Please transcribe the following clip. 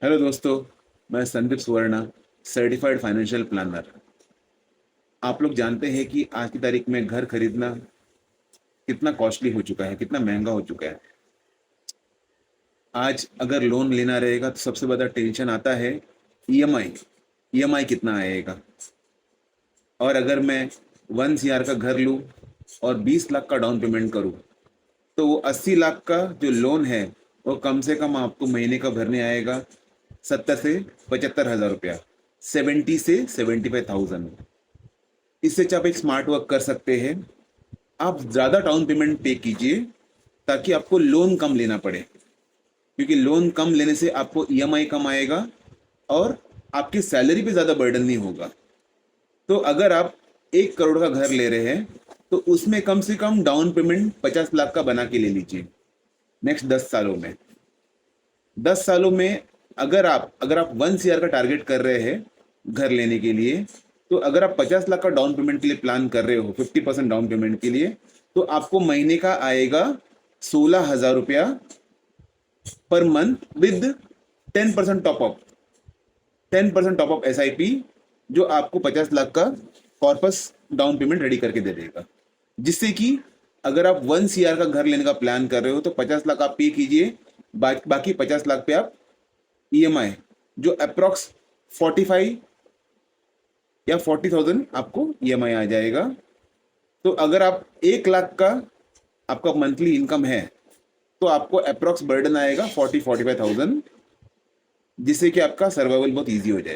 Hello दोस्तों, मैं संदीप सुवर्णा, certified financial planner. आप लोग जानते हैं कि आज की तारीख में घर खरीदना कितना कॉस्टली हो चुका है, कितना महंगा हो चुका है। आज अगर लोन लेना रहेगा तो सबसे बड़ा टेंशन आता है ईएमआई। ईएमआई कितना आएगा। और अगर मैं 1 CR का घर लूँ और 20 लाख का डाउन पेमेंट करूँ तो वो 80 लाख का जो लोन है वो कम से कम आपको महीने का भरने आएगा 70 से 75 हज़ार रुपया, 70 से 75 थाउजेंड। इससे अच्छा आप एक स्मार्ट वर्क कर सकते हैं। आप ज़्यादा डाउन पेमेंट पे कीजिए ताकि आपको लोन कम लेना पड़े, क्योंकि लोन कम लेने से आपको ईएमआई कम आएगा और आपकी सैलरी पे ज़्यादा बर्डन नहीं होगा। तो अगर आप 1 करोड़ का घर ले रहे हैं तो उसमें कम से कम डाउन पेमेंट 50 लाख का बना के ले लीजिए। नेक्स्ट 10 सालों में, 10 सालों में अगर आप 1 CR का टारगेट कर रहे हैं घर लेने के लिए, तो अगर आप 50 लाख का डाउन पेमेंट के लिए प्लान कर रहे हो, 50% डाउन पेमेंट के लिए, तो आपको महीने का आएगा 16 हज़ार रुपया per month with 10% top up. 10% top up SIP जो आपको 50 लाख का कॉर्पस डाउन पेमेंट रेडी करके दे देगा। जिससे कि अगर आप 1 CR का घर लेने का प्लान कर रहे हो तो 50 लाख आप पे कीजिए, बाकी 50 लाख पे आप EMI जो अप्रोक्स 45 या 40,000 आपको EMI आ जाएगा। तो अगर आप 1 लाख का आपका मंथली इनकम है तो आपको अप्रोक्स बर्डन आएगा 40-45,000, जिससे कि आपका सर्वाइवल बहुत ईजी हो जाए।